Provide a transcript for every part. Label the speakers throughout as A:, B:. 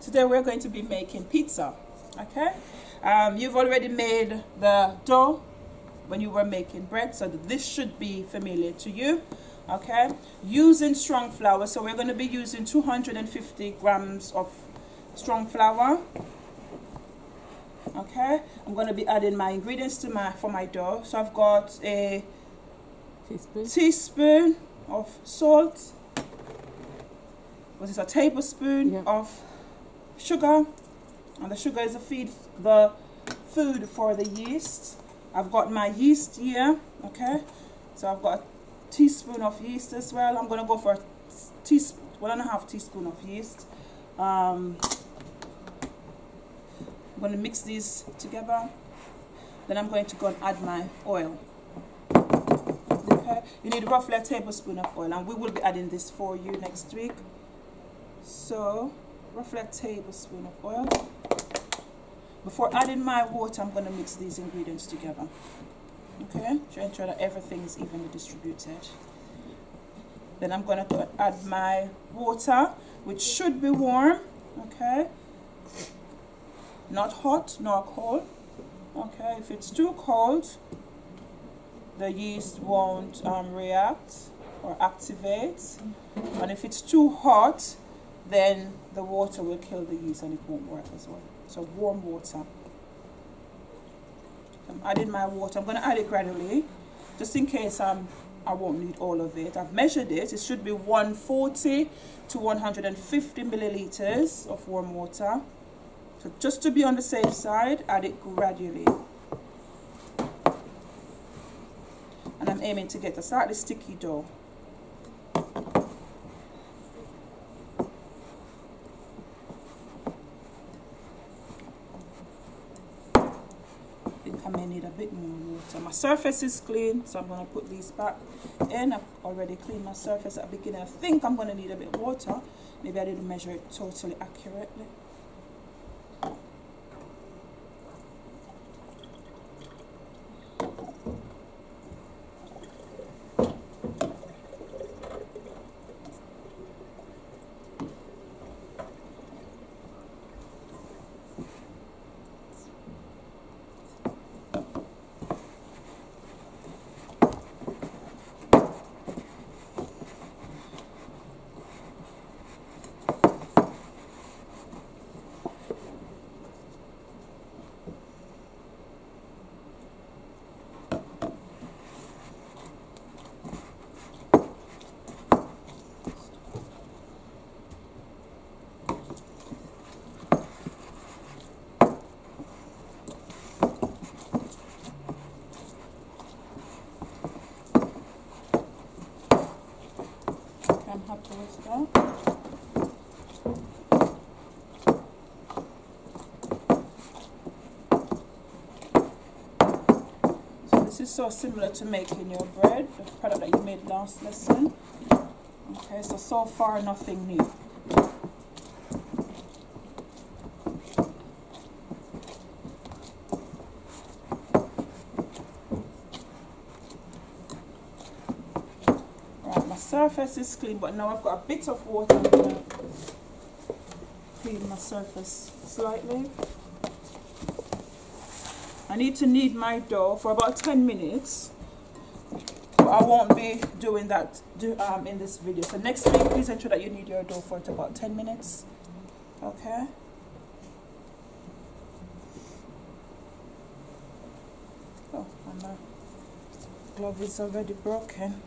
A: Today we're going to be making pizza. Okay, you've already made the dough when you were making bread, so this should be familiar to you. Okay, using strong flour, so we're going to be using 250 grams of strong flour. Okay, I'm going to be adding my ingredients for my dough. So I've got a teaspoon of salt. What is a tablespoon of sugar, and the sugar is the food for the yeast. I've got my yeast here. Okay, so I've got a teaspoon of yeast as well. I'm going to go for a 1.5 teaspoon of yeast. I'm going to mix these together. Then I'm going to go and add my oil. Okay, you need roughly a tablespoon of oil, and we will be adding this for you next week. So roughly a tablespoon of oil. Before adding my water, I'm going to mix these ingredients together. Okay, to ensure that everything is evenly distributed. Then I'm going to add my water, which should be warm. Okay, not hot nor cold. Okay, if it's too cold, the yeast won't react or activate, and if it's too hot, then the water will kill the yeast and it won't work as well. So warm water. I'm adding my water. I'm going to add it gradually, just in case I won't need all of it. I've measured it. It should be 140 to 150 milliliters of warm water. So just to be on the safe side, add it gradually. And I'm aiming to get a slightly sticky dough. I may need a bit more water. My surface is clean, so I'm going to put these back in. I've already cleaned my surface at the beginning. I think I'm going to need a bit of water. Maybe I didn't measure it totally accurately. I'm happy with that. So this is so similar to making your bread, the product that you made last lesson. Okay, so far nothing new. Surface is clean, but now I've got a bit of water. I'm going to clean my surface slightly. I need to knead my dough for about 10 minutes, but I won't be doing that in this video. So next week, please ensure that you knead your dough for about 10 minutes. Okay. Oh, and my glove is already broken.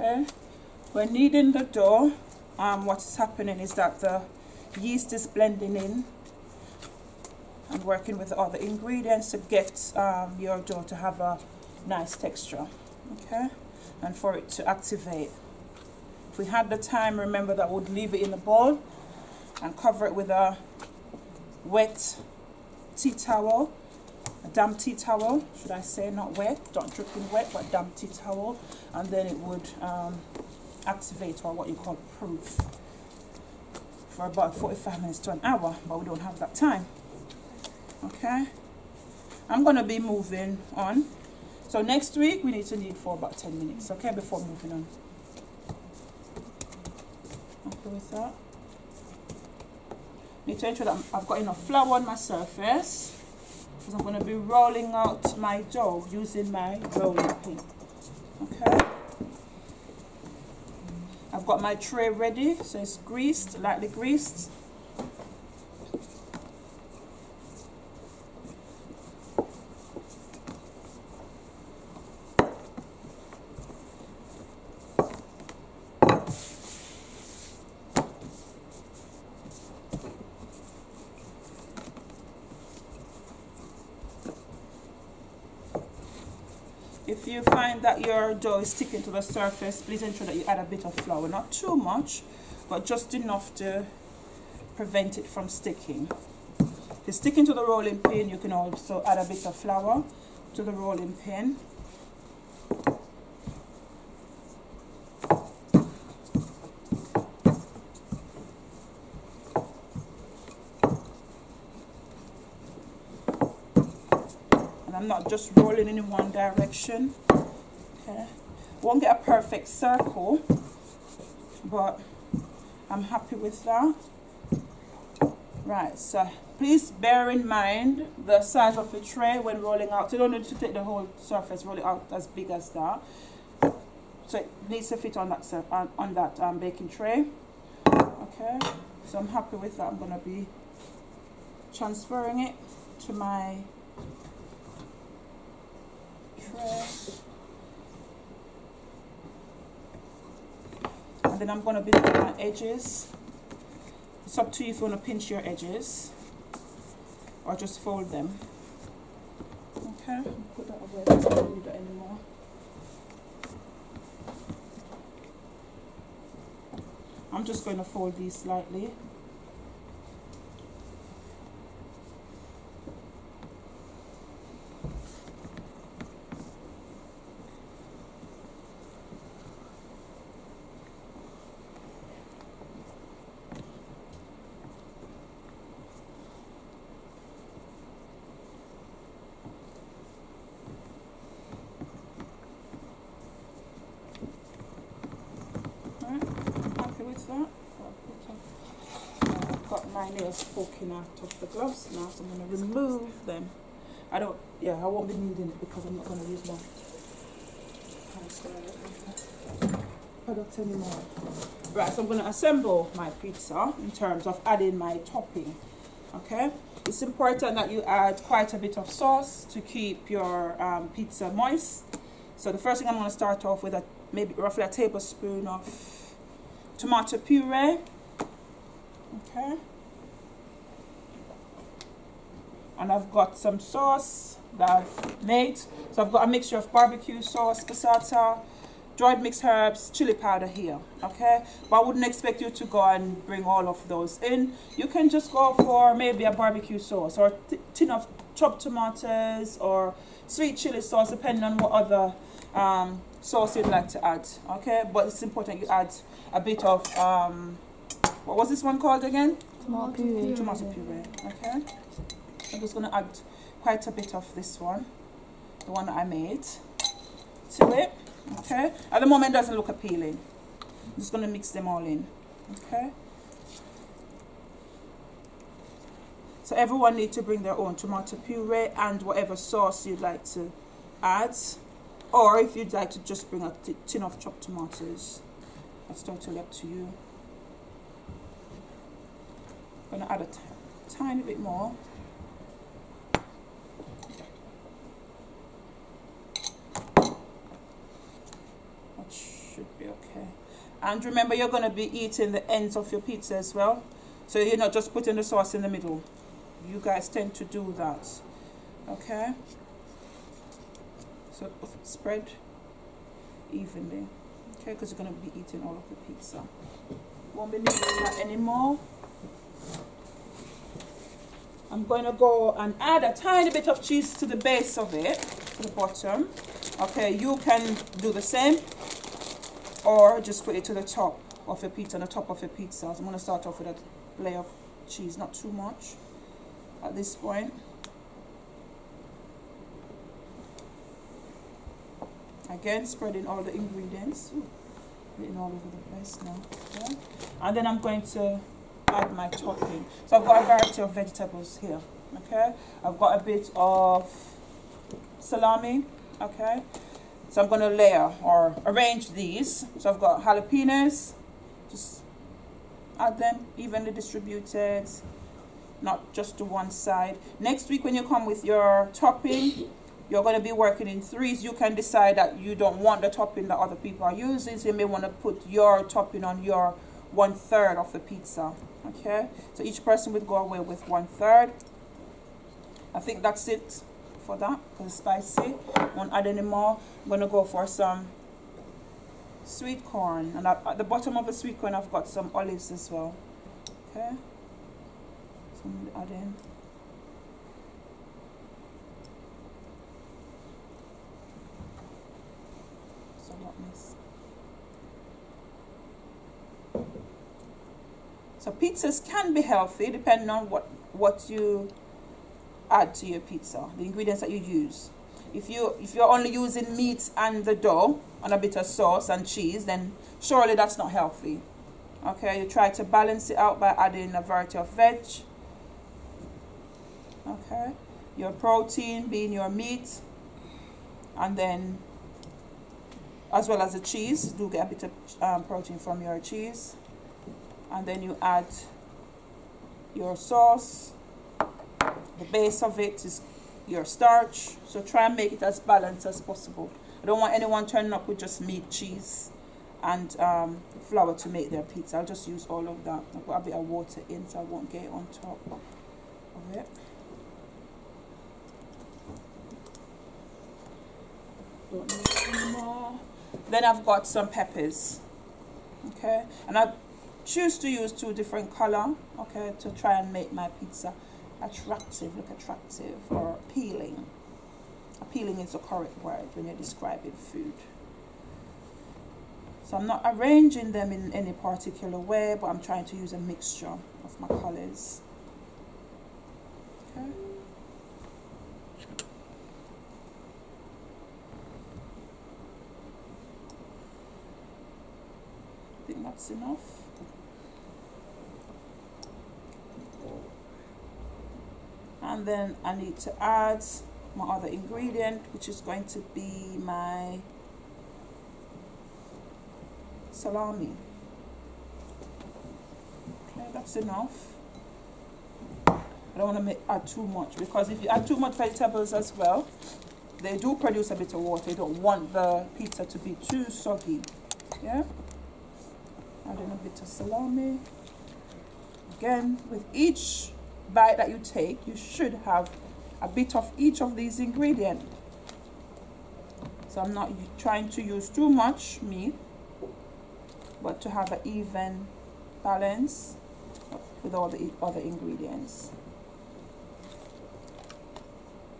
A: Okay, when kneading the dough, what's happening is that the yeast is blending in and working with the other ingredients to get your dough to have a nice texture. Okay, and for it to activate. If we had the time, remember that we'd leave it in the bowl and cover it with a wet tea towel. A damp tea towel, should I say, not wet, don't drip in wet, but damp tea towel, and then it would activate, or what you call proof, for about 45 minutes to an hour, but we don't have that time. Okay, I'm going to be moving on. So next week we need to knead for about 10 minutes, okay, before moving on. Okay with that. Need to ensure that I've got enough flour on my surface, because I'm going to be rolling out my dough using my rolling pin. Okay. I've got my tray ready, so it's greased, lightly greased. If you find that your dough is sticking to the surface, please ensure that you add a bit of flour. Not too much, but just enough to prevent it from sticking. If it's sticking to the rolling pin, you can also add a bit of flour to the rolling pin. I'm not just rolling in one direction. Okay, won't get a perfect circle, but I'm happy with that. Right, so please bear in mind the size of the tray when rolling out. You don't need to take the whole surface, roll it out as big as that. So it needs to fit on that baking tray. Okay, so I'm happy with that. I'm going to be transferring it to my tray, and then I'm going to be doing my edges. It's up to you if you want to pinch your edges or just fold them. Okay, put that away, I don't need that anymore. I'm just going to fold these slightly. I've got my nails poking out of the gloves now, so I'm going to remove them. I won't be needing it because I'm not going to use my product anymore. Right, so I'm going to assemble my pizza in terms of adding my topping. Okay, it's important that you add quite a bit of sauce to keep your pizza moist. So the first thing I'm going to start off with maybe roughly a tablespoon of tomato puree. Okay, and I've got some sauce that I've made. So I've got a mixture of barbecue sauce, passata, dried mixed herbs, chili powder here. Okay, but I wouldn't expect you to go and bring all of those in. You can just go for maybe a barbecue sauce or a tin of chopped tomatoes or sweet chili sauce, depending on what other sauce you'd like to add. Okay, but it's important you add a bit of what was this one called again?
B: Tomato puree.
A: Tomato puree. Okay, I'm just going to add quite a bit of this one, the one that I made, to it. Okay, at the moment it doesn't look appealing. I'm just going to mix them all in. Okay, so everyone needs to bring their own tomato puree and whatever sauce you'd like to add, or if you'd like to just bring a tin of chopped tomatoes, that's totally up to you. I'm going to add a tiny bit more. That should be okay. And remember, you're going to be eating the ends of your pizza as well, so you're not just putting the sauce in the middle. You guys tend to do that. Okay, so spread evenly. Okay, because you're going to be eating all of the pizza. Won't be needing that anymore. I'm going to go and add a tiny bit of cheese to the base of it, to the bottom. Okay, you can do the same, or just put it to the top of your pizza, on the top of your pizza. So I'm going to start off with a layer of cheese, not too much at this point. Again, spreading all the ingredients. Ooh, getting all over the place now. Okay. And then I'm going to add my topping. So I've got a variety of vegetables here. Okay. I've got a bit of salami. Okay. So I'm going to layer or arrange these. So I've got jalapenos. Just add them evenly distributed, not just to one side. Next week when you come with your topping, you're going to be working in threes. You can decide that you don't want the topping that other people are using. So you may want to put your topping on your 1/3 of the pizza. Okay, so each person would go away with 1/3. I think that's it for that, because it's spicy. Won't add any more. I'm going to go for some sweet corn, and at the bottom of the sweet corn I've got some olives as well. Okay, so I'm going to add in. So not miss. So pizzas can be healthy depending on what you add to your pizza, the ingredients that you use. If you're only using meat and the dough and a bit of sauce and cheese, then surely that's not healthy. Okay, you try to balance it out by adding a variety of veg. Okay, your protein being your meat, and then as well as the cheese, do get a bit of protein from your cheese, and then you add your sauce. The base of it is your starch, so try and make it as balanced as possible. I don't want anyone turning up with just meat, cheese, and flour to make their pizza. I'll just use all of that. I'll put a bit of water in so I won't get it on top of it. Don't need any more. Then I've got some peppers. Okay, and I choose to use 2 different colors. Okay, to try and make my pizza attractive, look attractive, or appealing. Appealing is the correct word when you're describing food. So I'm not arranging them in any particular way, but I'm trying to use a mixture of my colors. Okay. I think that's enough. And then I need to add my other ingredient, which is going to be my salami. Okay, that's enough. I don't want to add too much, because if you add too much vegetables as well, they do produce a bit of water. You don't want the pizza to be too soggy. Yeah. Adding a bit of salami. Again, with each bite that you take, you should have a bit of each of these ingredients. So I'm not trying to use too much meat, but to have an even balance with all the other ingredients.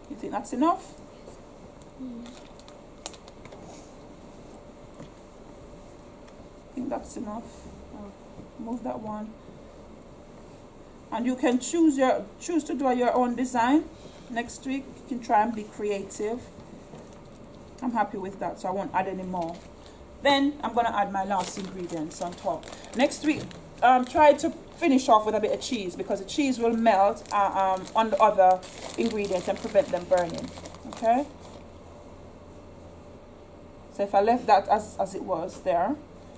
A: You think that's enough? I think that's enough. I'll move that one. And you can choose to do your own design. Next week you can try and be creative. I'm happy with that, so I won't add any more. Then I'm going to add my last ingredients on top. Next week, try to finish off with a bit of cheese, because the cheese will melt on the other ingredients and prevent them burning. Okay? So if I left that as it was there,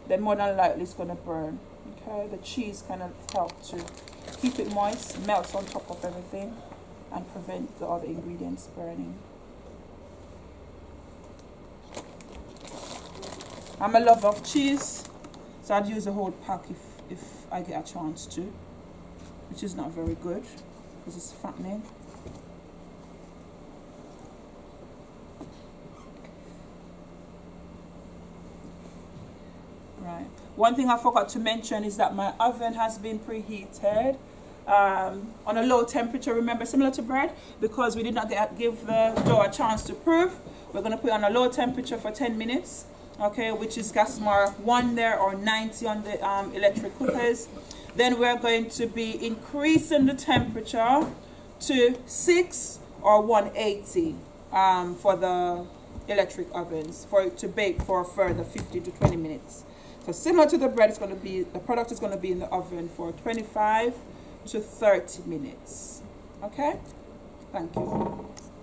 A: then more than likely it's going to burn. Okay? The cheese kind of helps to keep it moist, melts on top of everything, and prevent the other ingredients burning. I'm a lover of cheese, so I'd use a whole pack if I get a chance to, which is not very good because it's fattening. Right. One thing I forgot to mention is that my oven has been preheated on a low temperature, remember, similar to bread, because we did not give the dough a chance to proof. We're going to put it on a low temperature for 10 minutes, okay, which is gas mark 1 there, or 90 on the electric cookers. Then we're going to be increasing the temperature to 6 or 180 for the electric ovens for it to bake for a further 15 to 20 minutes. So similar to the bread, it's going to be, the product is going to be in the oven for 25 to 30 minutes. Okay? Thank you.